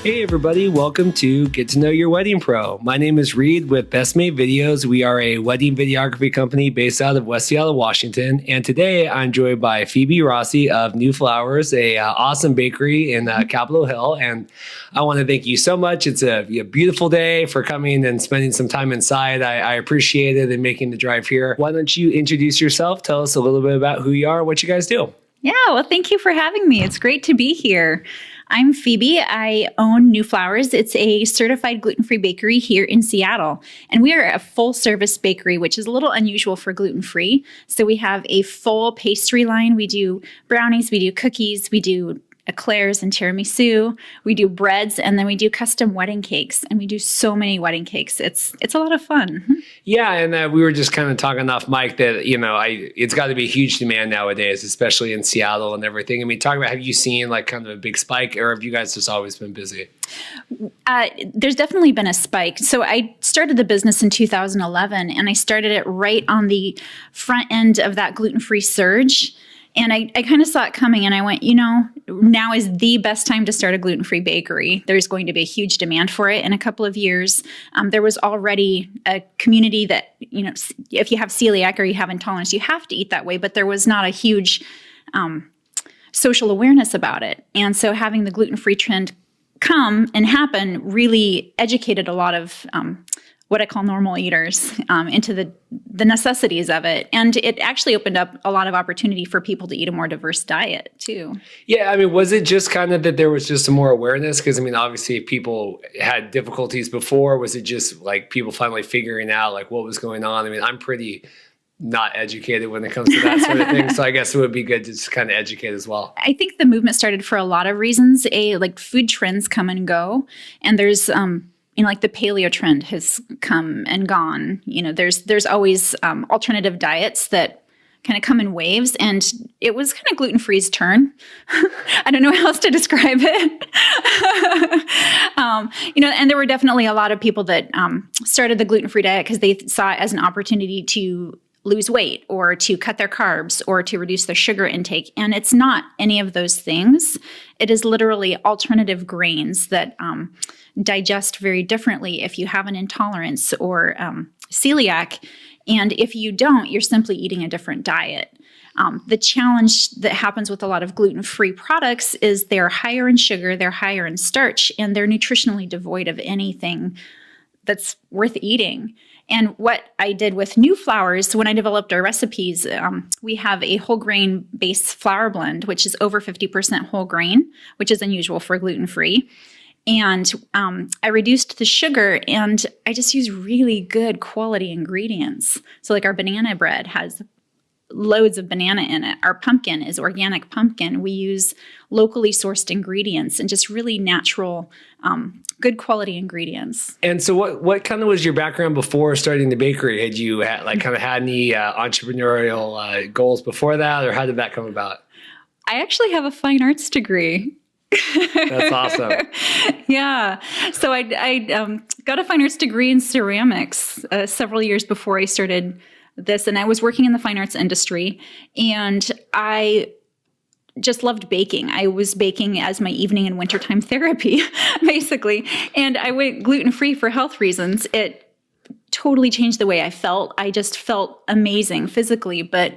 Hey everybody, welcome to Get to Know Your Wedding Pro. My name is Reed with Best Made Videos. We are a wedding videography company based out of West Seattle, Washington. And today I'm joined by Phebe Rossi of Nuflours, a awesome bakery in Capitol Hill. And I want to thank you so much. It's a beautiful day for coming and spending some time inside. I appreciate it and making the drive here. Why don't you introduce yourself? Tell us a little bit about who you are and what you guys do. Yeah, well, thank you for having me. It's great to be here. I'm Phebe. I own Nuflours. It's a certified gluten-free bakery here in Seattle. And we are a full-service bakery, which is a little unusual for gluten-free. So we have a full pastry line. We do brownies, we do cookies, we do eclairs and tiramisu, we do breads, and then we do custom wedding cakes. And we do so many wedding cakes. It's a lot of fun. Yeah, and we were just kind of talking off mic that, it's got to be a huge demand nowadays, especially in Seattle and everything. I mean, talk about, have you seen like kind of a big spike, or have you guys just always been busy? There's definitely been a spike. So I started the business in 2011, and I started it right on the front end of that gluten-free surge. And I kind of saw it coming, and I went, now is the best time to start a gluten-free bakery. There's going to be a huge demand for it in a couple of years. There was already a community that, if you have celiac or you have intolerance, you have to eat that way. But there was not a huge social awareness about it. And so having the gluten-free trend come and happen really educated a lot of what I call normal eaters into the necessities of it. And it actually opened up a lot of opportunity for people to eat a more diverse diet too. Yeah, I mean, was it just kind of that there was just some more awareness? Because, I mean, obviously people had difficulties before. Was it just like people finally figuring out like what was going on? I mean, I'm pretty not educated when it comes to that sort of thing. So I guess it would be good to just kind of educate as well. I think the movement started for a lot of reasons. Like food trends come and go. And there's like the paleo trend has come and gone. There's always alternative diets that kind of come in waves, and it was kind of gluten-free's turn. I don't know how else to describe it. And there were definitely a lot of people that started the gluten-free diet because they saw it as an opportunity to lose weight or to cut their carbs or to reduce their sugar intake. And it's not any of those things. It is literally alternative grains that digest very differently if you have an intolerance or celiac. And if you don't, you're simply eating a different diet. The challenge that happens with a lot of gluten-free products is they're higher in sugar, they're higher in starch, and they're nutritionally devoid of anything that's worth eating. And what I did with Nuflours, when I developed our recipes, we have a whole grain base flour blend, which is over 50% whole grain, which is unusual for gluten-free. And I reduced the sugar, and I just use really good quality ingredients. So like our banana bread has loads of banana in it. Our pumpkin is organic pumpkin. We use locally sourced ingredients and just really natural, good quality ingredients. And so what kind of was your background before starting the bakery? Had you had any entrepreneurial goals before that, or how did that come about? I actually have a fine arts degree. That's awesome. Yeah. So I got a fine arts degree in ceramics several years before I started this. And I was working in the fine arts industry, and I just loved baking. I was baking as my evening and wintertime therapy, basically. And I went gluten-free for health reasons. It totally changed the way I felt. I just felt amazing physically, but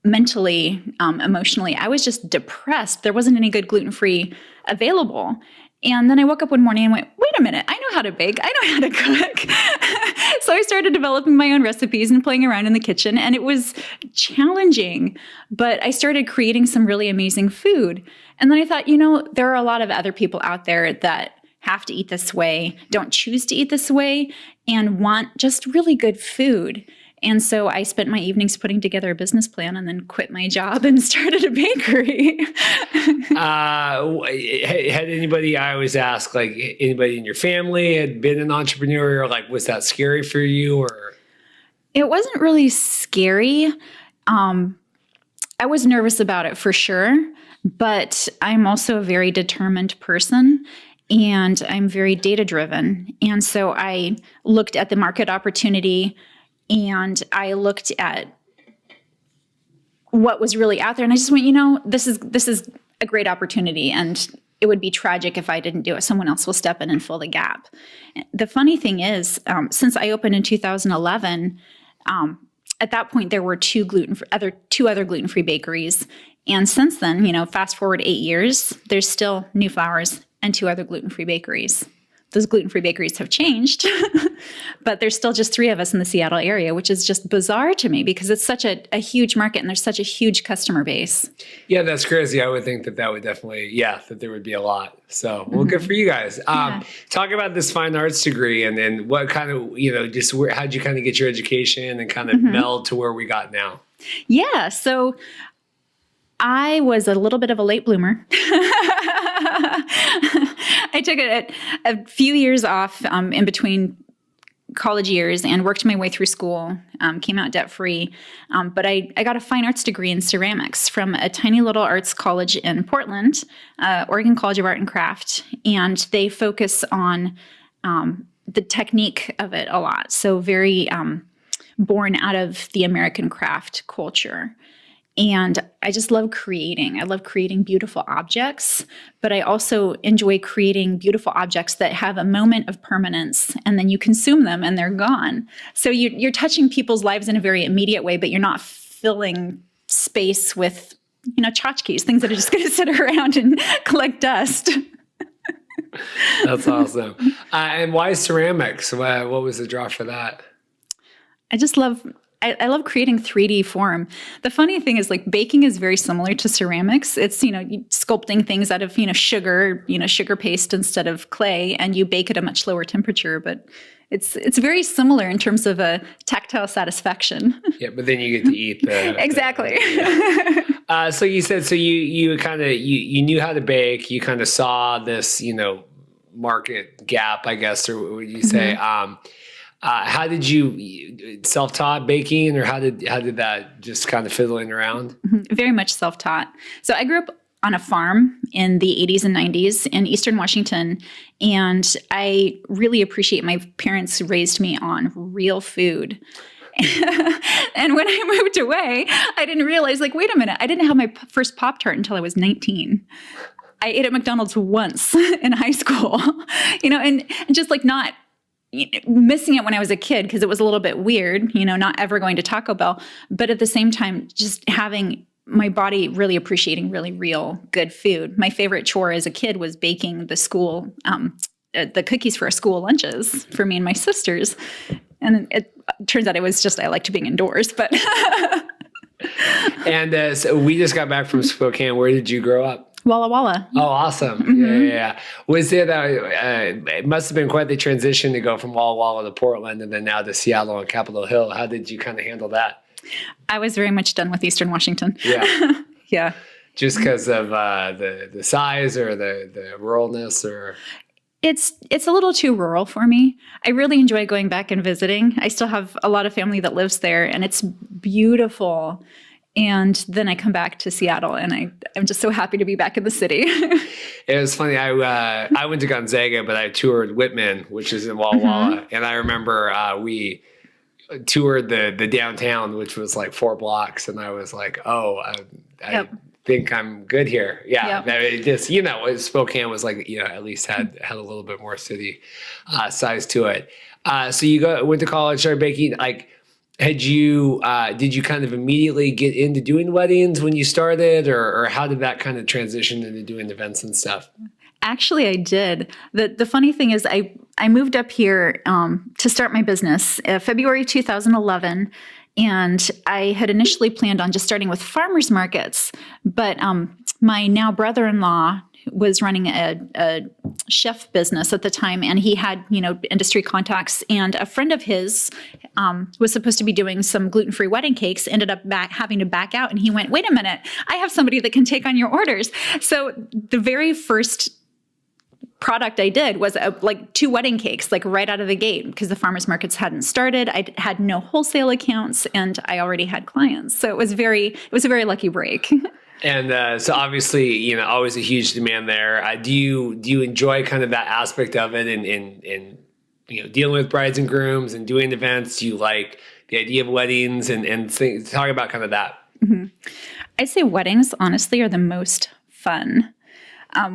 mentally, emotionally, I was just depressed. There wasn't any good gluten-free available. And then I woke up one morning and went, wait a minute, I know how to bake. I know how to cook. So I started developing my own recipes and playing around in the kitchen, and it was challenging, but I started creating some really amazing food. And then I thought, there are a lot of other people out there that have to eat this way, don't choose to eat this way, and want just really good food. And so I spent my evenings putting together a business plan and then quit my job and started a bakery. Had anybody, I always ask, like anybody in your family had been an entrepreneur, or like, was that scary for you? Or it wasn't really scary. I was nervous about it for sure, but I'm also a very determined person. And I'm very data driven. And so I looked at the market opportunity, and I looked at what was really out there, and I just went, this is a great opportunity, and it would be tragic if I didn't do it. Someone else will step in and fill the gap. The funny thing is, since I opened in 2011, at that point there were two other gluten-free bakeries. And since then, fast forward 8 years, there's still Nuflours and 2 other gluten-free bakeries. Those gluten-free bakeries have changed, but there's still just 3 of us in the Seattle area, which is just bizarre to me because it's such a huge market and there's such a huge customer base. Yeah, that's crazy. I would think that would definitely, that there would be a lot. So, well, good for you guys. Talk about this fine arts degree and then what kind of, how'd you kind of get your education and kind of meld to where we got now? Yeah, so I was a little bit of a late bloomer. I took a few years off in between college years and worked my way through school, came out debt-free. But I got a fine arts degree in ceramics from a tiny little arts college in Portland, Oregon College of Art and Craft. And they focus on the technique of it a lot. So very born out of the American craft culture. And I just love creating. I love creating beautiful objects, but I also enjoy creating beautiful objects that have a moment of permanence and then you consume them and they're gone. So you're touching people's lives in a very immediate way, but you're not filling space with, tchotchkes, things that are just going to sit around and collect dust. That's awesome. And why ceramics? What was the draw for that? I just love... I love creating 3D form. The funny thing is baking is very similar to ceramics. It's, sculpting things out of, sugar, sugar paste instead of clay, and you bake at a much lower temperature, but it's very similar in terms of a tactile satisfaction. Yeah, but then you get to eat the... Exactly. So you said, you kind of, you knew how to bake, you kind of saw this, market gap, I guess, or what would you say? How did you self-taught baking, or how did that just kind of fiddling around? Very much self-taught. So I grew up on a farm in the 80s and 90s in Eastern Washington, and I really appreciate my parents raised me on real food. And when I moved away, I didn't realize, wait a minute, I didn't have my first Pop-Tart until I was 19. I ate at McDonald's once in high school, and just not missing it when I was a kid because it was a little bit weird, not ever going to Taco Bell, but at the same time, just having my body really appreciating really real good food. My favorite chore as a kid was baking the cookies for our school lunches for me and my sisters. And it turns out I liked being indoors, but. And so we just got back from Spokane. Where did you grow up? Walla. Oh, awesome. Yeah. Was it, it must have been quite the transition to go from Walla to Portland and then now to Seattle and Capitol Hill. How did you kind of handle that? I was very much done with Eastern Washington. Yeah. Yeah. Just because of the size or the ruralness, or? It's a little too rural for me. I really enjoy going back and visiting. I still have a lot of family that lives there and it's beautiful. And then I come back to Seattle, and I'm just so happy to be back in the city. It was funny. I went to Gonzaga, but I toured Whitman, which is in Walla. And I remember we toured the downtown, which was 4 blocks. And I was like, I think I'm good here. Yeah. Yep. It just, Spokane was at least had a little bit more city size to it. So you went to college, started baking, did you kind of immediately get into doing weddings when you started, or how did that kind of transition into doing events and stuff? Actually, I did. The funny thing is I moved up here to start my business February 2011, and I had initially planned on just starting with farmers markets, but my now brother-in-law was running a chef business at the time, and he had, industry contacts, and a friend of his was supposed to be doing some gluten-free wedding cakes, ended up having to back out, and he went, wait a minute, I have somebody that can take on your orders. So the very first product I did was 2 wedding cakes, right out of the gate, because the farmers markets hadn't started. I had no wholesale accounts, and I already had clients. So it was a very lucky break. And so obviously, always a huge demand there. Do you enjoy kind of that aspect of it and dealing with brides and grooms and doing events? Do you like the idea of weddings and talk about kind of that? Mm-hmm. I'd say weddings, honestly, are the most fun.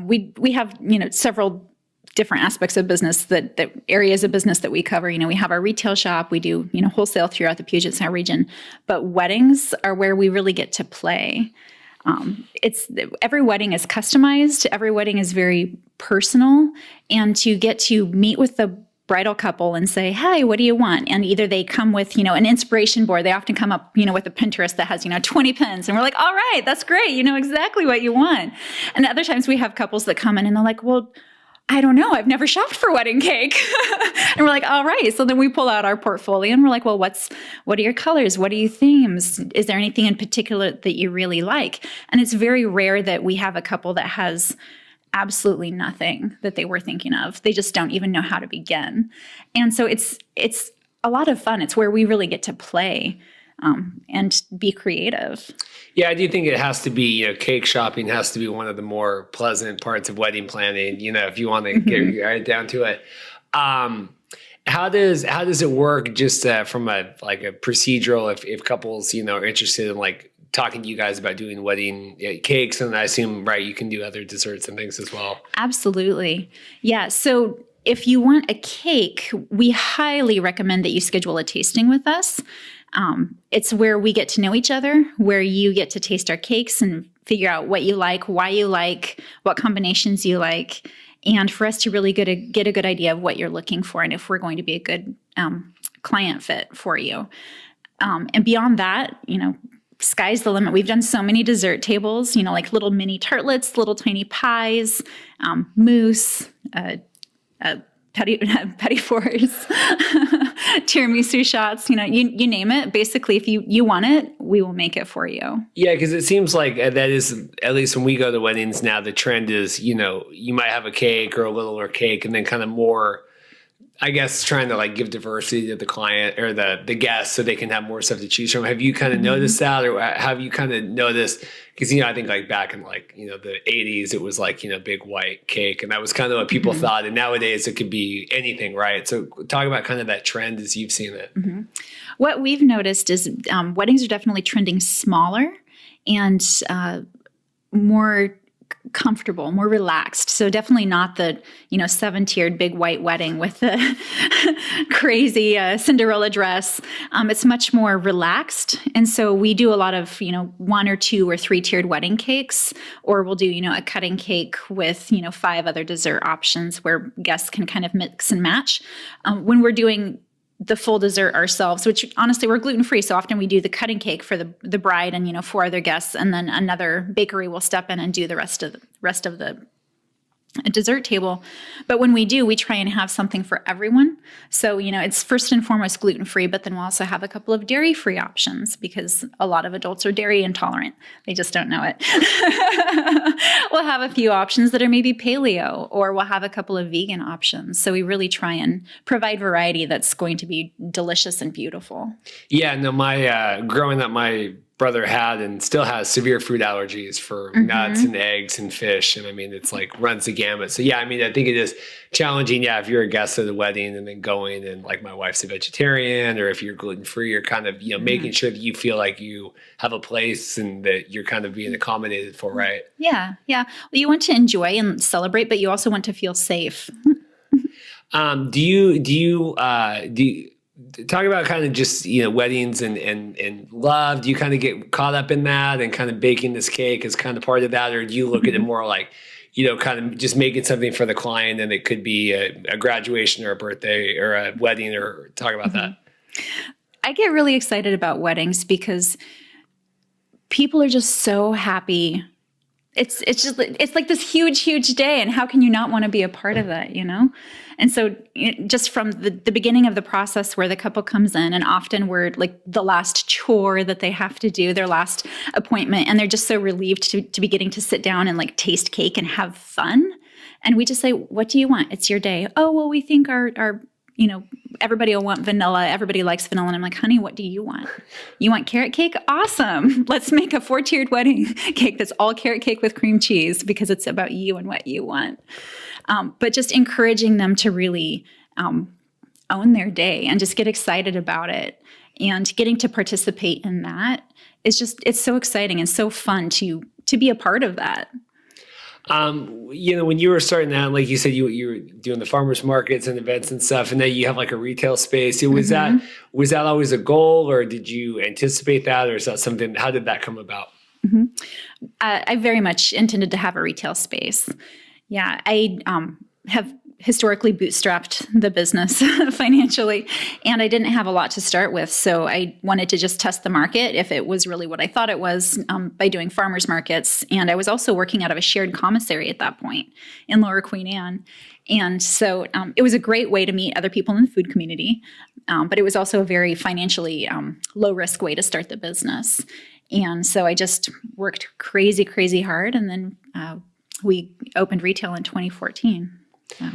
We have, several different aspects of business that areas of business that we cover. We have our retail shop, we do, wholesale throughout the Puget Sound region, but weddings are where we really get to play. Every wedding is customized. Every wedding is very personal, and to get to meet with the bridal couple and say, hey, what do you want? And either they come with, an inspiration board. They often come up, with a Pinterest that has, 20 pins. And we're like, all right, that's great. You know exactly what you want. And other times we have couples that come in and they're like, well, I don't know. I've never shopped for wedding cake. And we're like, all right. So then we pull out our portfolio and we're like, well, what are your colors? What are your themes? Is there anything in particular that you really like? And it's very rare that we have a couple that has absolutely nothing that they were thinking of. They just don't even know how to begin. And so it's a lot of fun. It's where we really get to play and be creative. Yeah, I do think it has to be, cake shopping has to be one of the more pleasant parts of wedding planning, if you want to get right down to it. How does it work just from a procedural, if couples, are interested in talking to you guys about doing wedding cakes, and I assume, right, you can do other desserts and things as well. Absolutely. Yeah. So if you want a cake, we highly recommend that you schedule a tasting with us. It's where we get to know each other, where you get to taste our cakes and figure out what you like, why you like, what combinations you like, and for us to really get a good idea of what you're looking for and if we're going to be a good client fit for you. And beyond that, sky's the limit. We've done so many dessert tables, like little mini tartlets, little tiny pies, mousse, petit fours, tiramisu shots, you name it. Basically, if you want it, we will make it for you. Yeah, because it seems like that is, at least when we go to weddings now, the trend is, you might have a cake or a littler cake and then kind of more, I guess, trying to give diversity to the client or the guests so they can have more stuff to choose from. Have you kind of noticed that, or have you kind of noticed? Because, I think back in the 80s, it was big white cake, and that was kind of what people thought. And nowadays it could be anything, right? So talk about kind of that trend as you've seen it. Mm-hmm. What we've noticed is weddings are definitely trending smaller and more comfortable, more relaxed. So definitely not the, 7-tiered big white wedding with the crazy Cinderella dress. It's much more relaxed. And so we do a lot of, 1 or 2 or 3-tiered wedding cakes, or we'll do, a cutting cake with, 5 other dessert options where guests can kind of mix and match. When we're doing the full dessert ourselves, which honestly we're gluten-free. So often we do the cutting cake for the bride and, 4 other guests, and then another bakery will step in and do the rest of the dessert table. But when we do, we try and have something for everyone. So, it's first and foremost gluten-free, but then we'll also have a couple of dairy-free options because a lot of adults are dairy intolerant. They just don't know it. We'll have a few options that are maybe paleo, or we'll have a couple of vegan options. So we really try and provide variety that's going to be delicious and beautiful. Yeah, no, my growing up, my brother had and still has severe food allergies for nuts and eggs and fish. And I mean, it's runs the gamut. So yeah, I mean, I think it is challenging. Yeah. If you're a guest at the wedding and then going and my wife's a vegetarian, or if you're gluten-free, you're kind of, making sure that you feel like you have a place and that you're kind of being accommodated for, right? Yeah. Yeah. Well, you want to enjoy and celebrate, but you also want to feel safe. Do you talk about kind of just, weddings and love? Do you kind of get caught up in that and kind of baking this cake as kind of part of that? Or do you look at it more kind of just making something for the client, and it could be a graduation or a birthday or a wedding, or talk about that? I get really excited about weddings because people are just so happy. It's like this huge day, and how can you not want to be a part of that, And so just from the beginning of the process where the couple comes in, and often we're the last chore that they have to do, their last appointment, and they're just so relieved to be getting to sit down and taste cake and have fun. And we just say, what do you want? It's your day. Oh, well, we think our everybody will want vanilla. Everybody likes vanilla. And I'm like, honey, what do you want? You want carrot cake? Awesome. Let's make a 4-tiered wedding cake that's all carrot cake with cream cheese, because it's about you and what you want. But just encouraging them to really own their day and just get excited about it, and getting to participate in that is it's so exciting and so fun to be a part of that. When you were starting out, like you said, you were doing the farmers markets and events and stuff, and then you have like a retail space. Was that always a goal, or did you anticipate that, or is that something? How did that come about? I very much intended to have a retail space. Yeah, I have historically bootstrapped the business financially, and I didn't have a lot to start with. So I wanted to just test the market if it was really what I thought it was by doing farmers markets. And I was also working out of a shared commissary at that point in Lower Queen Anne. And so it was a great way to meet other people in the food community, but it was also a very financially low risk way to start the business. And so I just worked crazy, crazy hard. And then we opened retail in 2014. So.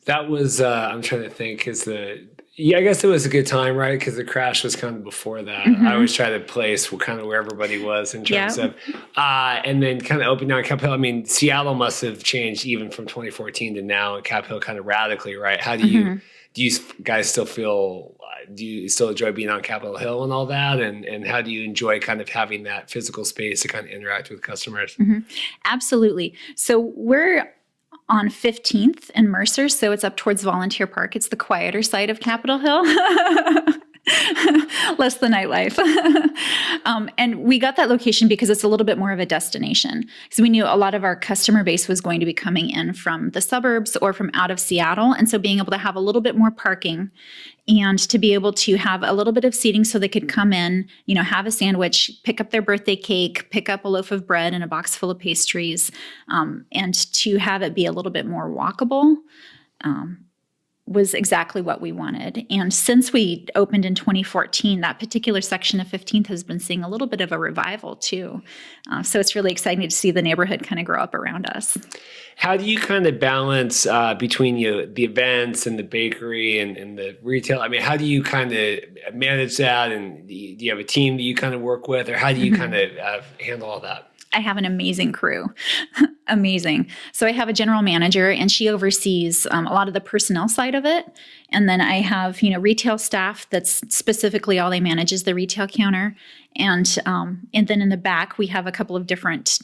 That was, I'm trying to think, I guess it was a good time, right? Because the crash was kind of before that. I always try to place kind of where everybody was in terms of, and then kind of opening on Capitol Hill. I mean, Seattle must have changed even from 2014 to now, and Capitol Hill kind of radically, right? How do you guys still feel, do you still enjoy being on Capitol Hill and all that? And how do you enjoy kind of having that physical space to kind of interact with customers? Absolutely. So we're on 15th and Mercer, so it's up towards Volunteer Park. It's the quieter side of Capitol Hill. Less the nightlife. And we got that location because it's a little bit more of a destination. Because we knew a lot of our customer base was going to be coming in from the suburbs or from out of Seattle. And so being able to have a little bit more parking and to be able to have a little bit of seating so they could come in, have a sandwich, pick up their birthday cake, pick up a loaf of bread and a box full of pastries, and to have it be a little bit more walkable. Was exactly what we wanted. And since we opened in 2014, that particular section of 15th has been seeing a little bit of a revival too. So it's really exciting to see the neighborhood kind of grow up around us. How do you kind of balance between the events and the bakery and the retail? I mean, how do you kind of manage that? And do you have a team that you kind of work with, or how do you kind of handle all that? I have an amazing crew. Amazing. So I have a general manager and she oversees a lot of the personnel side of it. And then I have, retail staff that's specifically all they manage is the retail counter. And then in the back, we have a couple of different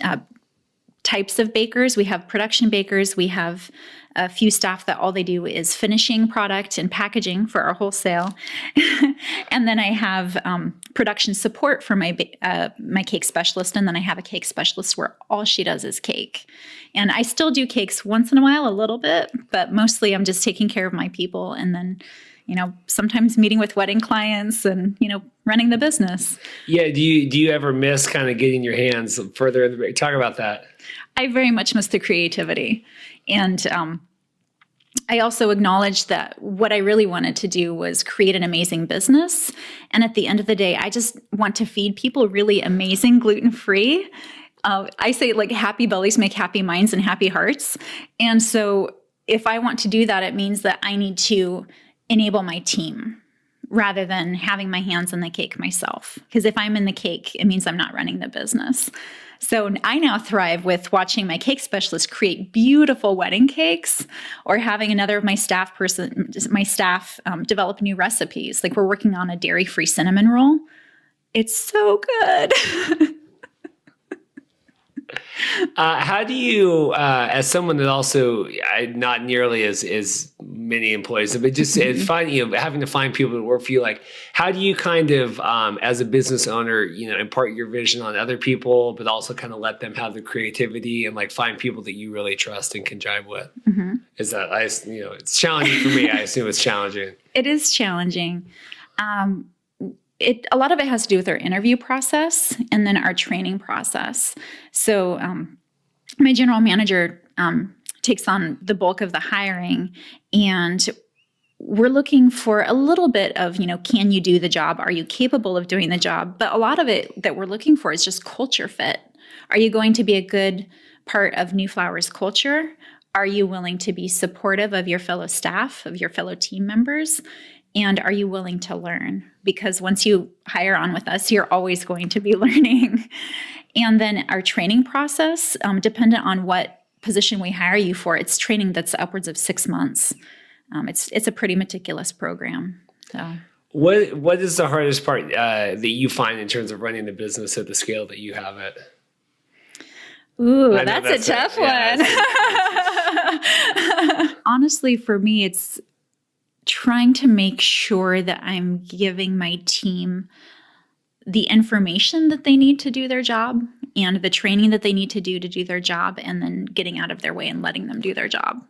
types of bakers. We have production bakers. We have a few staff that all they do is finishing product and packaging for our wholesale. And then I have production support for my cake specialist. And then I have a cake specialist where all she does is cake. And I still do cakes once in a while, a little bit, but mostly I'm just taking care of my people. And then, sometimes meeting with wedding clients and, running the business. Yeah. Do you ever miss kind of getting your hands further in the, talk about that? I very much miss the creativity. And I also acknowledge that what I really wanted to do was create an amazing business. And at the end of the day, I just want to feed people really amazing gluten-free. I say like happy bellies make happy minds and happy hearts. And so if I want to do that, it means that I need to enable my team rather than having my hands in the cake myself. Because if I'm in the cake, it means I'm not running the business. So I now thrive with watching my cake specialist create beautiful wedding cakes or having another of my staff develop new recipes. Like we're working on a dairy-free cinnamon roll. It's so good. How do you, as someone that also not nearly as many employees, but just having to find people to work for you, like how do you kind of, as a business owner, impart your vision on other people, but also kind of let them have the creativity and like find people that you really trust and can jive with? Is that, it's challenging for me. I assume it's challenging. It is challenging. A lot of it has to do with our interview process and then our training process. So my general manager takes on the bulk of the hiring, and we're looking for a little bit of, can you do the job? Are you capable of doing the job? But a lot of it that we're looking for is just culture fit. Are you going to be a good part of Nuflours culture? Are you willing to be supportive of your fellow staff, of your fellow team members? And are you willing to learn? Because once you hire on with us, you're always going to be learning. And then our training process, dependent on what position we hire you for, it's training that's upwards of 6 months. It's a pretty meticulous program. So, what is the hardest part that you find in terms of running the business at the scale that you have it? Ooh, I know that's a tough yeah, one. Honestly, for me, it's trying to make sure that I'm giving my team the information that they need to do their job and the training that they need to do their job, and then getting out of their way and letting them do their job.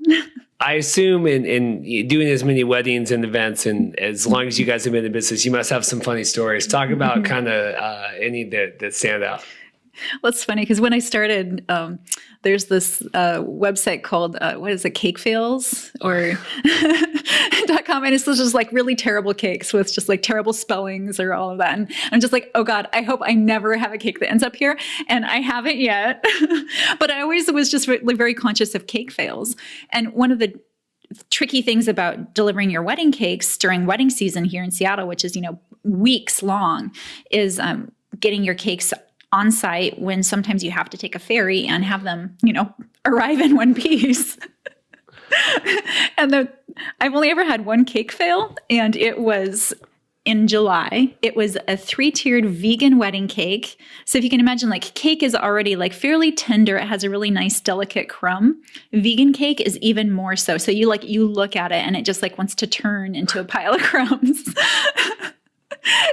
I assume in doing as many weddings and events, and as long as you guys have been in business, you must have some funny stories. Talk about kind of any that stand out. Well, it's funny because when I started, there's this website called what is it, Cake Fails or .com, and it's just like really terrible cakes with just like terrible spellings or all of that. And I'm just like, oh God, I hope I never have a cake that ends up here, and I haven't yet. But I always was just really very conscious of cake fails. And one of the tricky things about delivering your wedding cakes during wedding season here in Seattle, which is weeks long, is getting your cakes on site when sometimes you have to take a ferry and have them, arrive in one piece. And I've only ever had one cake fail, and it was in July. It was a 3-tiered vegan wedding cake. So if you can imagine, like, cake is already like fairly tender. It has a really nice, delicate crumb. Vegan cake is even more so. So you look at it and it just like wants to turn into a pile of crumbs.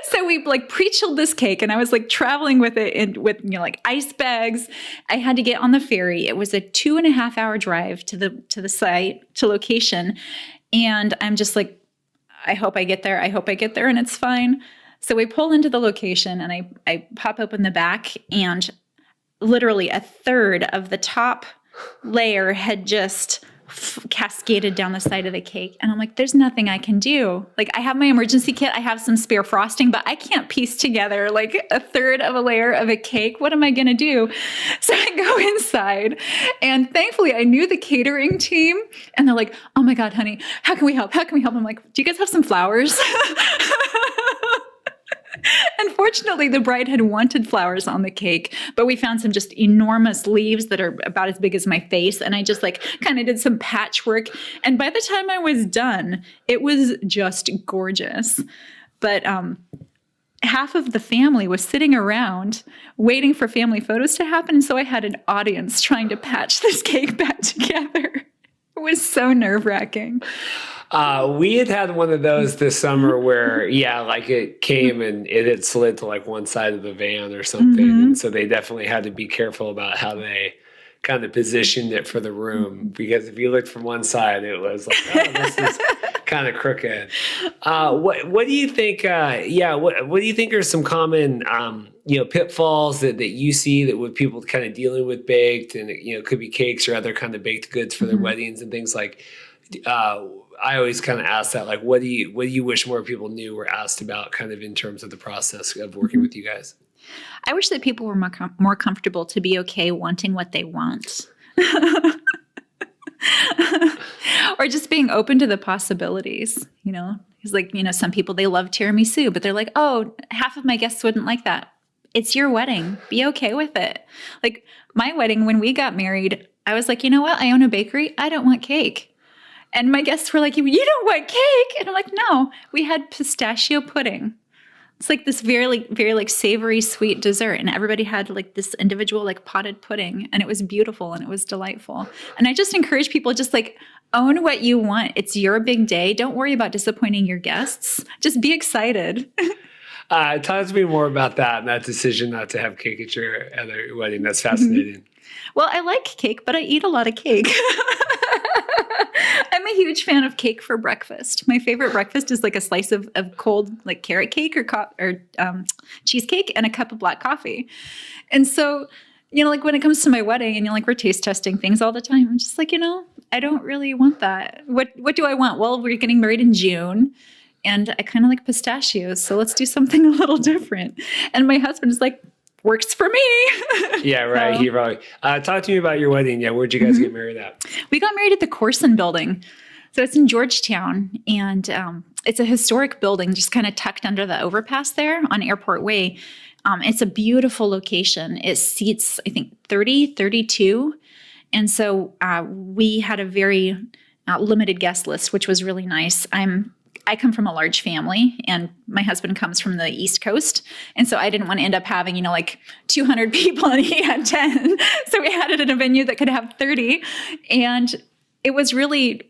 So we like pre-chilled this cake, and I was like traveling with it with like ice bags. I had to get on the ferry. It was a 2.5-hour drive to the site, to location. And I'm just like, I hope I get there. I hope I get there and it's fine. So we pull into the location, and I pop open the back, and literally a third of the top layer had just cascaded down the side of the cake. And I'm like, there's nothing I can do. Like, I have my emergency kit. I have some spare frosting, but I can't piece together like a third of a layer of a cake. What am I going to do? So I go inside, and thankfully I knew the catering team, and they're like, oh my God, honey, how can we help? How can we help? I'm like, do you guys have some flowers? Unfortunately, the bride had wanted flowers on the cake, but we found some just enormous leaves that are about as big as my face. And I just like kind of did some patchwork. And by the time I was done, it was just gorgeous. But half of the family was sitting around waiting for family photos to happen. And so I had an audience trying to patch this cake back together. It was so nerve-wracking. We had one of those this summer where, like it came and it had slid to like one side of the van or something. Mm-hmm. And so they definitely had to be careful about how they kind of positioned it for the room, because if you looked from one side, it was like, oh, this is kind of crooked. What do you think? What do you think are some common, pitfalls that you see that with people kind of dealing with baked, and it could be cakes or other kind of baked goods for their weddings and things like. I always kind of ask that, like, what do you wish more people knew or asked about, kind of in terms of the process of working with you guys? I wish that people were more comfortable to be okay wanting what they want. Or just being open to the possibilities, It's like, some people, they love tiramisu, but they're like, oh, half of my guests wouldn't like that. It's your wedding. Be okay with it. Like my wedding, when we got married, I was like, you know what? I own a bakery. I don't want cake. And my guests were like, you don't want cake? And I'm like, no, we had pistachio pudding. It's like this very, very like savory, sweet dessert. And everybody had like this individual like potted pudding, and it was beautiful and it was delightful. And I just encourage people, just like own what you want. It's your big day. Don't worry about disappointing your guests. Just be excited. Talk to me more about that and that decision not to have cake at your other wedding. That's fascinating. Well, I like cake, but I eat a lot of cake. I'm a huge fan of cake for breakfast. My favorite breakfast is like a slice of cold like carrot cake or cheesecake and a cup of black coffee. And so, like when it comes to my wedding and we're taste testing things all the time, I'm just like, I don't really want that. What do I want? Well, we're getting married in June, and I kind of like pistachios, so let's do something a little different. And my husband is like, works for me. Yeah, right. So, he probably. Talk to me about your wedding. Yeah, where'd you guys get married at? We got married at the Corson Building. So it's in Georgetown, and it's a historic building just kind of tucked under the overpass there on Airport Way. It's a beautiful location. It seats, I think, 32. And so we had a very limited guest list, which was really nice. I'm I come from a large family and my husband comes from the East Coast. And so I didn't want to end up having, like 200 people and he had 10. So we had it in a venue that could have 30. And it was really,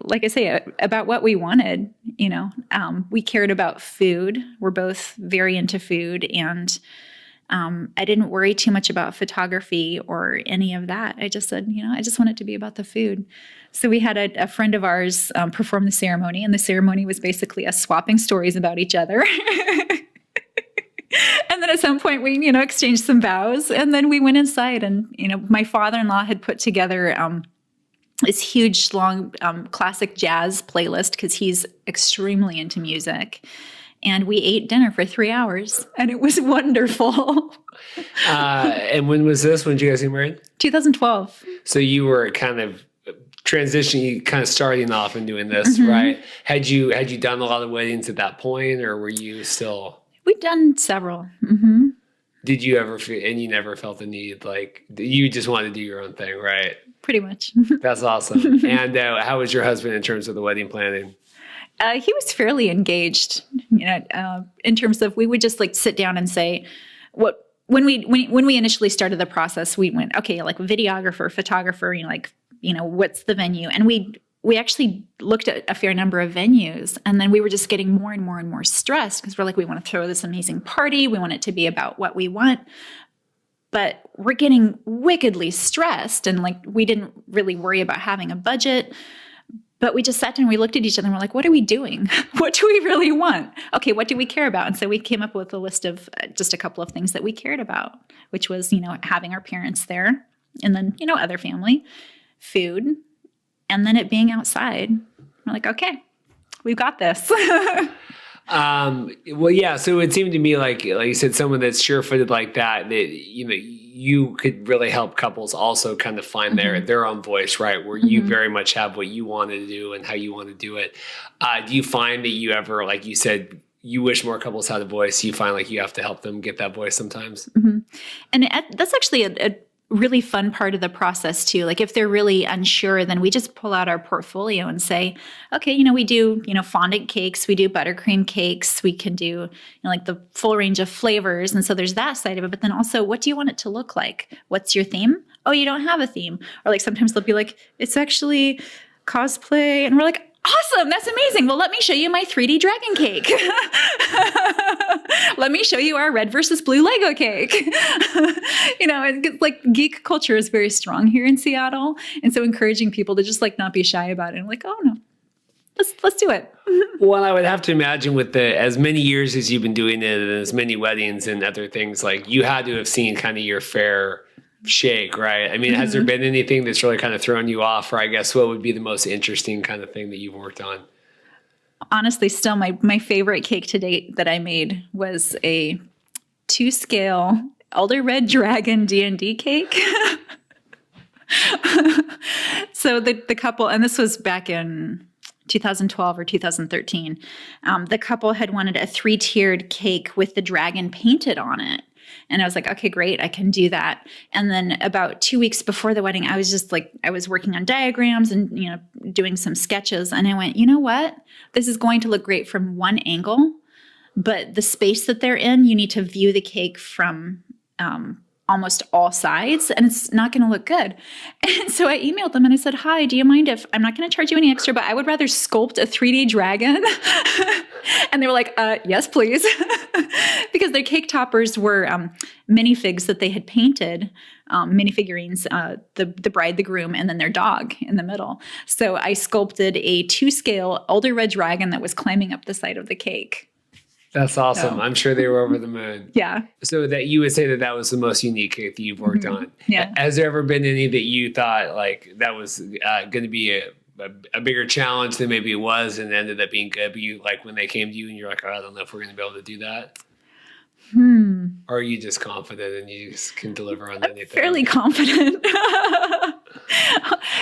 like I say, about what we wanted. We cared about food. We're both very into food, and I didn't worry too much about photography or any of that. I just said, I just want it to be about the food. So we had a friend of ours perform the ceremony, and the ceremony was basically us swapping stories about each other. And then at some point we, exchanged some vows, and then we went inside, and, my father-in-law had put together this huge, long classic jazz playlist because he's extremely into music. And we ate dinner for 3 hours, and it was wonderful. And when was this? When did you guys get married? 2012. So you were kind of transitioning, kind of starting off and doing this, right? Had you done a lot of weddings at that point, or were you still? We'd done several. Did you ever feel, and you never felt the need, like you just wanted to do your own thing, right? Pretty much. That's awesome. And how was your husband in terms of the wedding planning? He was fairly engaged, in terms of we would just like sit down and say when we initially started the process, we went, okay, like videographer, photographer, what's the venue? And we actually looked at a fair number of venues, and then we were just getting more and more and more stressed because we're like, we want to throw this amazing party. We want it to be about what we want. But we're getting wickedly stressed, and like we didn't really worry about having a budget. But we just sat down and we looked at each other and we're like, what are we doing? What do we really want? Okay, what do we care about? And so we came up with a list of just a couple of things that we cared about, which was, having our parents there, and then, other family, food, and then it being outside. We're like, okay, we've got this. Well, yeah. So it seemed to me like you said, someone that's sure-footed like that, you could really help couples also kind of find their own voice, right? Where you very much have what you want to do and how you want to do it. Do you find that you ever, like you said, you wish more couples had a voice? You find like you have to help them get that voice sometimes? And that's actually a really fun part of the process too. Like if they're really unsure, then we just pull out our portfolio and say, okay, we do, fondant cakes, we do buttercream cakes, we can do, like the full range of flavors. And so there's that side of it. But then also, what do you want it to look like? What's your theme? Oh, you don't have a theme. Or like sometimes they'll be like, it's actually cosplay. And we're like, awesome, that's amazing. Well, let me show you my 3D dragon cake. Let me show you our red versus blue Lego cake. It's like geek culture is very strong here in Seattle. And so encouraging people to just like not be shy about it. And like, oh no, let's do it. Well, I would have to imagine with as many years as you've been doing it and as many weddings and other things, like you had to have seen kind of your fair shake, right? I mean, has there been anything that's really kind of thrown you off, or I guess what would be the most interesting kind of thing that you've worked on? Honestly, still my favorite cake to date that I made was a 2-scale Elder Red Dragon D&D cake. So the couple, and this was back in 2012 or 2013, the couple had wanted a 3-tiered cake with the dragon painted on it. And I was like, okay, great, I can do that. And then about 2 weeks before the wedding, I was just like, I was working on diagrams and, doing some sketches. And I went, you know what? This is going to look great from one angle, but the space that they're in, you need to view the cake from almost all sides, and it's not going to look good. And so I emailed them and I said, hi, do you mind if I'm not going to charge you any extra, but I would rather sculpt a 3D dragon. And they were like, yes, please. Because their cake toppers were minifigs that they had painted, minifigurines, the bride, the groom, and then their dog in the middle. So I sculpted a 2-scale Elder Red Dragon that was climbing up the side of the cake. That's awesome. So, I'm sure they were over the moon. Yeah. So that you would say that was the most unique cake that you've worked on. Yeah. Has there ever been any that you thought like that was going to be a bigger challenge than maybe it was and ended up being good? But you like when they came to you and you're like, oh, I don't know if we're going to be able to do that. Or are you just confident and you just can deliver on anything? Fairly confident.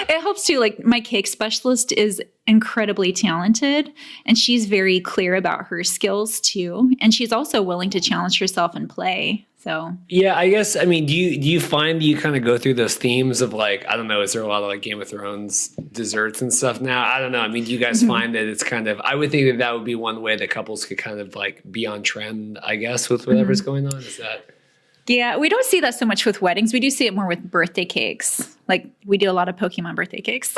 It helps too. Like my cake specialist is incredibly talented and she's very clear about her skills too. And she's also willing to challenge herself and play. So yeah, I guess, I mean, do you find you kind of go through those themes of like, I don't know, is there a lot of like Game of Thrones desserts and stuff now? I don't know. I mean, do you guys find that it's kind of, I would think that that would be one way that couples could kind of like be on trend, I guess, with whatever's going on. Is that? yeah, we don't see that so much with weddings. We do see it more with birthday cakes. Like we do a lot of Pokemon birthday cakes.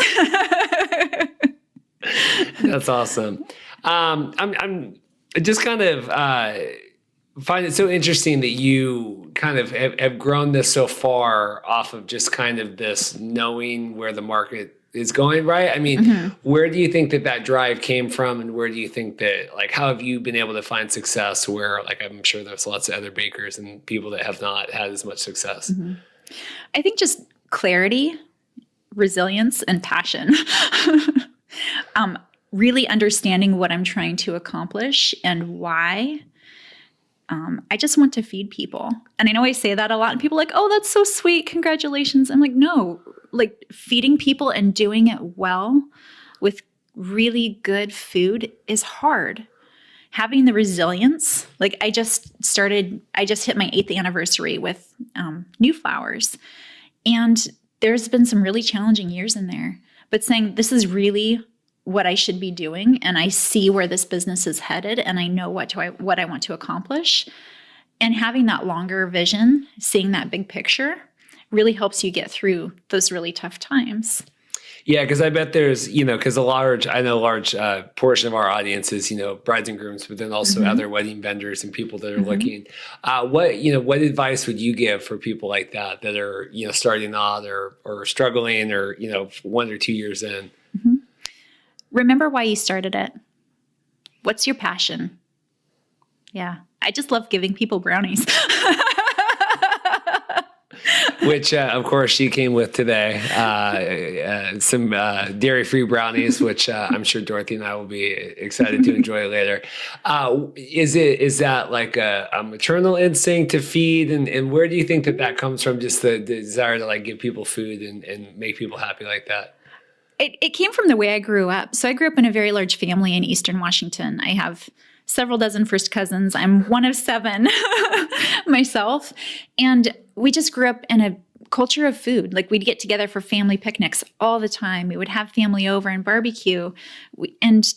That's awesome. I'm just kind of find it so interesting that you kind of have grown this so far off of just kind of this knowing where the market is going, right? I mean, where do you think that drive came from, and where do you think that, like, how have you been able to find success where, like, I'm sure there's lots of other bakers and people that have not had as much success? I think just clarity, resilience, and passion. Really understanding what I'm trying to accomplish and why. I just want to feed people. And I know I say that a lot and people are like, oh, that's so sweet. Congratulations. I'm like, no, like feeding people and doing it well with really good food is hard. Having the resilience, like I just hit my 8th anniversary with Nuflours. And there's been some really challenging years in there, but saying this is really what I should be doing, and I see where this business is headed, and I know what I want to accomplish. And having that longer vision, seeing that big picture, really helps you get through those really tough times. Yeah, because I bet there's, because a large portion of our audience is, brides and grooms, but then also other wedding vendors and people that are looking. What advice would you give for people like that are, starting out or struggling or, 1 or 2 years in? Remember why you started it. What's your passion? Yeah. I just love giving people brownies. Which, of course, she came with today. Some dairy-free brownies, which I'm sure Dorothy and I will be excited to enjoy later. Is that like a maternal instinct to feed? And where do you think that comes from, just the desire to like give people food and make people happy like that? It came from the way I grew up. So I grew up in a very large family in Eastern Washington. I have several dozen first cousins. I'm one of 7 myself. And we just grew up in a culture of food. Like we'd get together for family picnics all the time. We would have family over and barbecue. And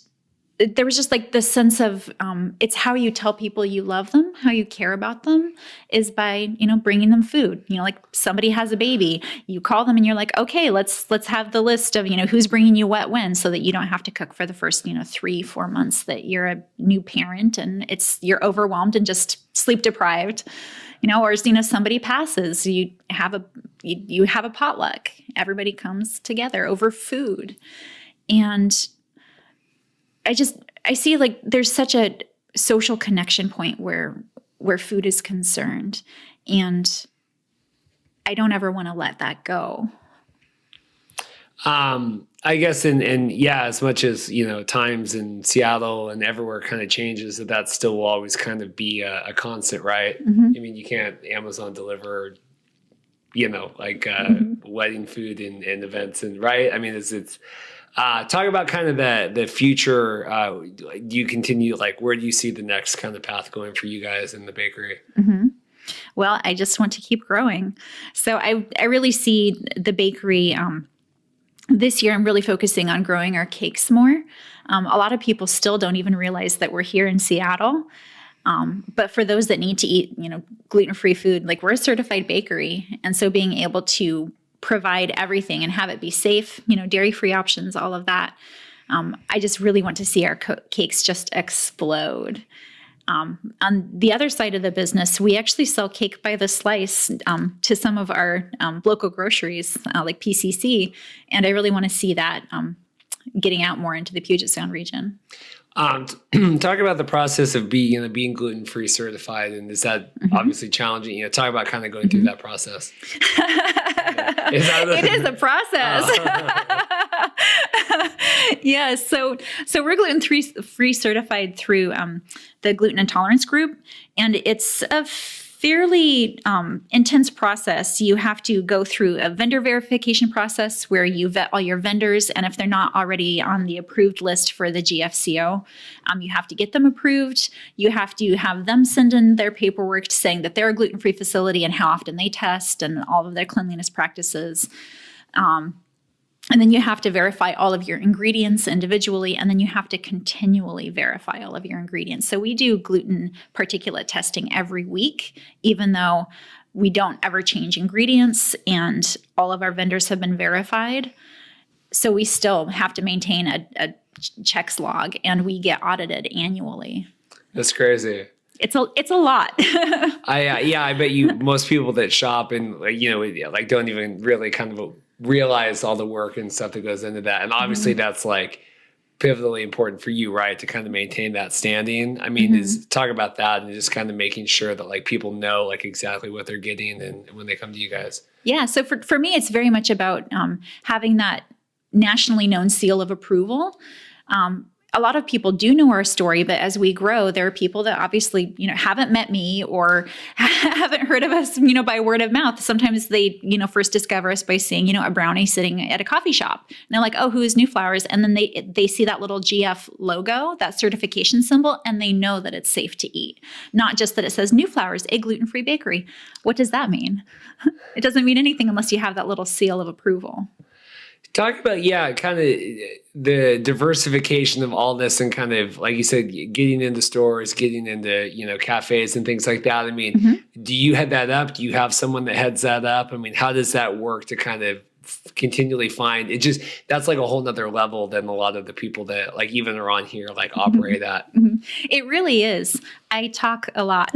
there was just like this sense of it's how you tell people you love them, how you care about them is by, bringing them food. Like somebody has a baby, you call them and you're like, okay, let's have the list of, who's bringing you what when, so that you don't have to cook for the first, 3-4 months that you're a new parent and you're overwhelmed and just sleep deprived, or somebody passes, you have a potluck. Everybody comes together over food. And I see like there's such a social connection point where food is concerned, and I don't ever want to let that go. I guess, and yeah, as much as, times in Seattle and everywhere kind of changes, that still will always kind of be a constant, right? I mean, you can't Amazon deliver, wedding food and events, and right. I mean, it's talk about kind of the future. Do you continue, like, where do you see the next kind of path going for you guys in the bakery? Well, I just want to keep growing. So I really see the bakery, this year I'm really focusing on growing our cakes more. A lot of people still don't even realize that we're here in Seattle. But for those that need to eat, gluten-free food, like we're a certified bakery. And so being able to provide everything and have it be safe, dairy-free options, all of that. I just really want to see our cakes just explode. On the other side of the business, we actually sell cake by the slice to some of our local groceries, like PCC. And I really want to see that getting out more into the Puget Sound region. Talk about the process of being gluten-free certified, and is that obviously challenging? Talk about kind of going through that process. It is a process. Yeah, so we're gluten-free certified through the Gluten Intolerance Group, and it's a fairly intense process. You have to go through a vendor verification process where you vet all your vendors, and if they're not already on the approved list for the GFCO, you have to get them approved. You have to have them send in their paperwork saying that they're a gluten-free facility and how often they test and all of their cleanliness practices. And then you have to verify all of your ingredients individually, and then you have to continually verify all of your ingredients. So we do gluten particulate testing every week, even though we don't ever change ingredients and all of our vendors have been verified. So we still have to maintain a checks log, and we get audited annually. That's crazy. It's a lot. I bet you most people that shop and like don't even really kind of realize all the work and stuff that goes into that. And obviously that's like pivotally important for you, right? To kind of maintain that standing. I mean, is talk about that and just kind of making sure that like people know like exactly what they're getting and when they come to you guys. Yeah. So for me, it's very much about having that nationally known seal of approval. A lot of people do know our story, but as we grow, there are people that obviously, haven't met me or haven't heard of us, by word of mouth. Sometimes they, first discover us by seeing, a brownie sitting at a coffee shop. And they're like, oh, who is Nuflours? And then they see that little GF logo, that certification symbol, and they know that it's safe to eat. Not just that it says Nuflours, a gluten-free bakery. What does that mean? It doesn't mean anything unless you have that little seal of approval. Talk about, kind of the diversification of all this and kind of, like you said, getting into stores, getting into, cafes and things like that. I mean, do you head that up? Do you have someone that heads that up? I mean, how does that work to kind of continually find it? Just, that's like a whole nother level than a lot of the people that like even are on here, like operate at. It really is. I talk a lot.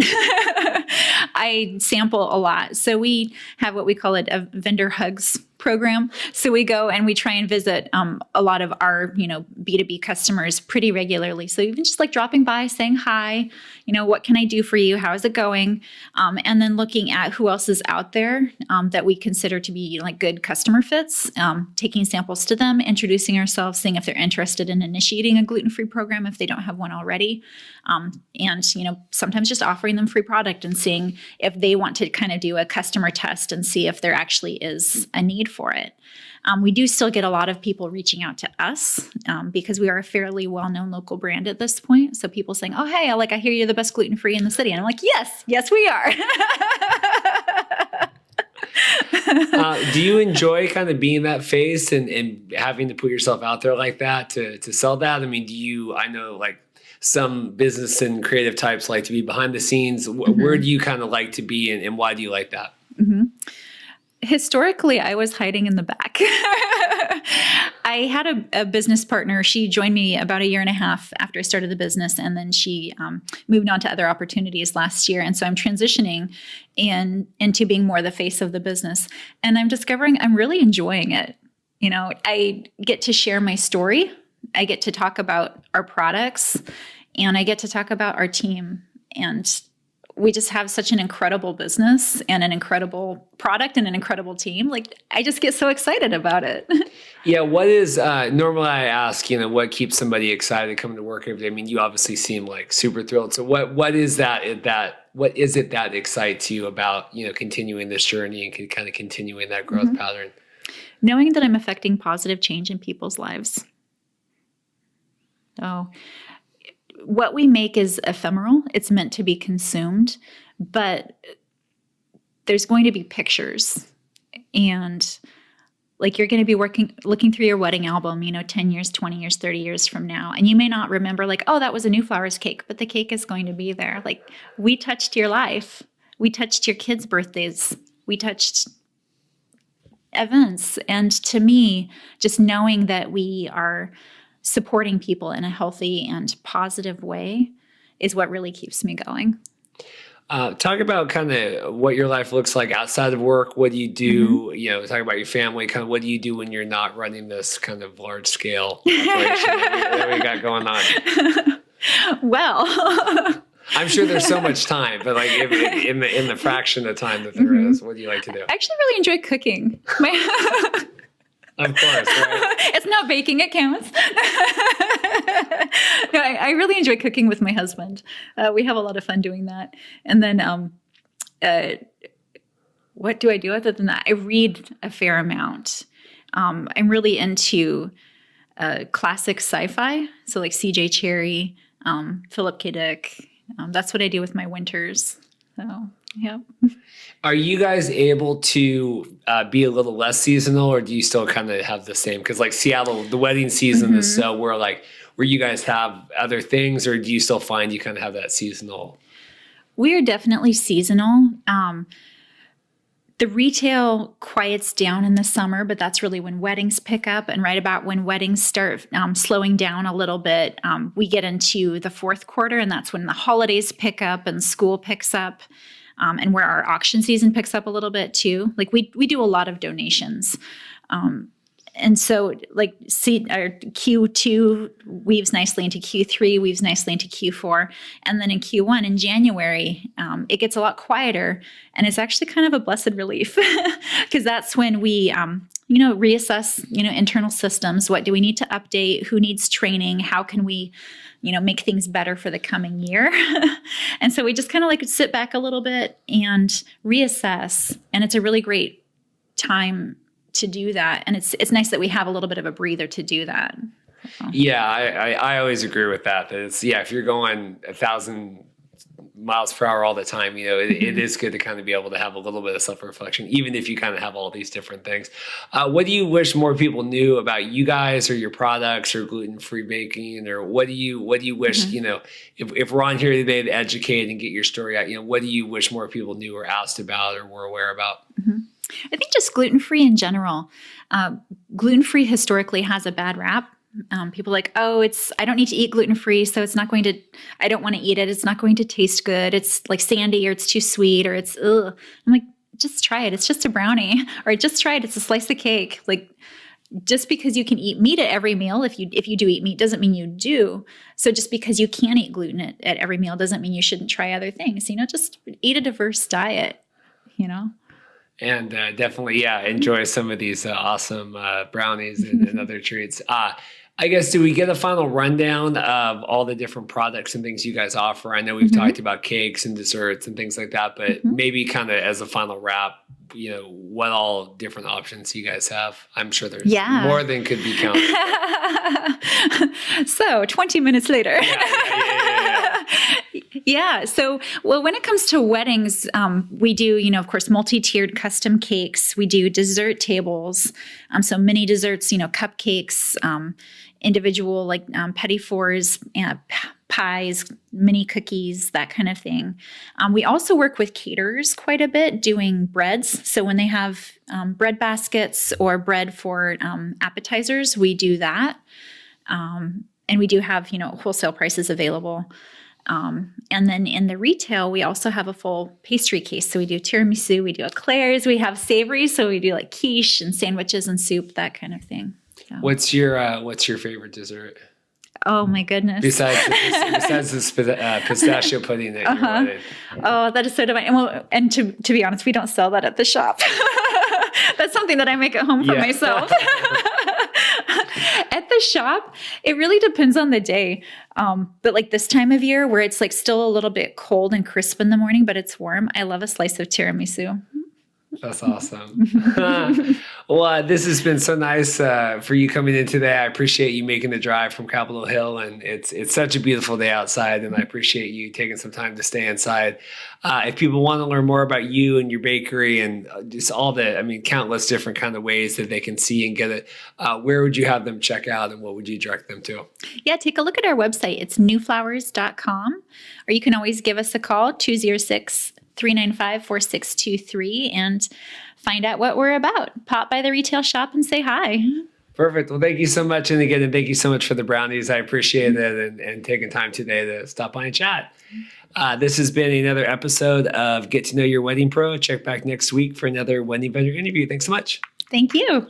I sample a lot. So we have what we call a vendor hugs program. So we go and we try and visit a lot of our, B2B customers pretty regularly. So even just like dropping by, saying hi, what can I do for you? How is it going? And then looking at who else is out there that we consider to be like good customer fits, taking samples to them, introducing ourselves, seeing if they're interested in initiating a gluten-free program if they don't have one already. And, sometimes just offering them free product and seeing if they want to kind of do a customer test and see if there actually is a need for it. We do still get a lot of people reaching out to us because we are a fairly well-known local brand at this point. So people saying, oh, hey, I hear you're the best gluten-free in the city. And I'm like, yes, we are. Do you enjoy kind of being that face and having to put yourself out there like that to sell that? I mean, I know like some business and creative types like to be behind the scenes. Where do you kind of like to be and why do you like that? Historically, I was hiding in the back. I had a business partner. She joined me about a year and a half after I started the business, and then she moved on to other opportunities last year. And so I'm transitioning into being more the face of the business. And I'm discovering I'm really enjoying it. I get to share my story. I get to talk about our products, and I get to talk about our team. And we just have such an incredible business and an incredible product and an incredible team. Like, I just get so excited about it. Yeah. What is, normally I ask, what keeps somebody excited coming to work every day? I mean, you obviously seem like super thrilled. So what is what is it that excites you about, continuing this journey and kind of continuing that growth pattern? Knowing that I'm affecting positive change in people's lives. So what we make is ephemeral. It's meant to be consumed, but there's going to be pictures, and like you're going to be looking through your wedding album, 10 years, 20 years, 30 years from now. And you may not remember like, oh, that was a Nuflours cake, but the cake is going to be there. Like, we touched your life. We touched your kids' birthdays. We touched events. And to me, just knowing that we are supporting people in a healthy and positive way is what really keeps me going. Talk about kind of what your life looks like outside of work. What do you do? Talk about your family. Kind of what do you do when you're not running this kind of large scale operation that we got going on? Well, I'm sure there's so much time, but like in the fraction of time that there is, what do you like to do? I actually really enjoy cooking. Of course, right? It's not baking, it counts. No, I really enjoy cooking with my husband. We have a lot of fun doing that. And then What do I do other than that? I read a fair amount. I'm really into classic sci-fi, so like C.J. Cherry, Philip K. Dick. That's what I do with my winters. So, yeah. Are you guys able to be a little less seasonal, or do you still kind of have the same? Because like Seattle, the wedding season is so where you guys have other things, or do you still find you kind of have that seasonal? We are definitely seasonal. The retail quiets down in the summer, but that's really when weddings pick up. And right about when weddings start slowing down a little bit, we get into the fourth quarter, and that's when the holidays pick up and school picks up, and where our auction season picks up a little bit too. Like we do a lot of donations. And so like our Q2 weaves nicely into Q3, weaves nicely into Q4. And then in Q1 in January, it gets a lot quieter. And it's actually kind of a blessed relief because that's when we, reassess, internal systems. What do we need to update? Who needs training? How can we, make things better for the coming year? And so we just kind of like sit back a little bit and reassess. And it's a really great time to do that. And it's nice that we have a little bit of a breather to do that. So. Yeah, I always agree with that. That it's, if you're going 1,000 miles per hour all the time, it is good to kind of be able to have a little bit of self-reflection, even if you kind of have all these different things. What do you wish more people knew about you guys or your products or gluten-free baking, or what do you wish, if we're on here today to educate and get your story out, what do you wish more people knew or asked about or were aware about? I think just gluten-free in general. Gluten-free historically has a bad rap. People are like, I don't need to eat gluten-free, so I don't want to eat it. It's not going to taste good. It's like sandy, or it's too sweet, or it's, ugh. I'm like, just try it. It's just a brownie. Or just try it. It's a slice of cake. Like, just because you can eat meat at every meal, if you do eat meat, doesn't mean you do. So just because you can eat gluten at every meal doesn't mean you shouldn't try other things. Just eat a diverse diet, And definitely, enjoy some of these awesome brownies and other treats. I guess, do we get a final rundown of all the different products and things you guys offer? I know we've talked about cakes and desserts and things like that, but maybe kind of as a final wrap, what all different options you guys have. I'm sure there's more than could be counted. So 20 minutes later. Yeah. So, when it comes to weddings, we do, of course, multi-tiered custom cakes. We do dessert tables. So mini desserts, cupcakes, individual like petit fours, pies, mini cookies, that kind of thing. We also work with caterers quite a bit doing breads. So when they have bread baskets or bread for appetizers, we do that. And we do have, wholesale prices available. And then in the retail, we also have a full pastry case. So we do tiramisu, we do eclairs, we have savory. So we do like quiche and sandwiches and soup, that kind of thing. So. What's your favorite dessert? Oh my goodness! Besides this pistachio pudding that you wanted. Oh, that is so divine. And to be honest, we don't sell that at the shop. That's something that I make at home for myself. At the shop, it really depends on the day. But like this time of year where it's like still a little bit cold and crisp in the morning, but it's warm, I love a slice of tiramisu. That's awesome. Well, this has been so nice for you coming in today. I appreciate you making the drive from Capitol Hill, and it's such a beautiful day outside, and I appreciate you taking some time to stay inside. If people want to learn more about you and your bakery and just all the, countless different kind of ways that they can see and get it, where would you have them check out, and what would you direct them to? Yeah, take a look at our website. It's nuflours.com, or you can always give us a call, 206-395-4623, and find out what we're about. Pop by the retail shop and say hi. Perfect. Well, thank you so much. And again, thank you so much for the brownies. I appreciate it and taking time today to stop by and chat. This has been another episode of Get to Know Your Wedding Pro. Check back next week for another wedding vendor interview. Thanks so much. Thank you.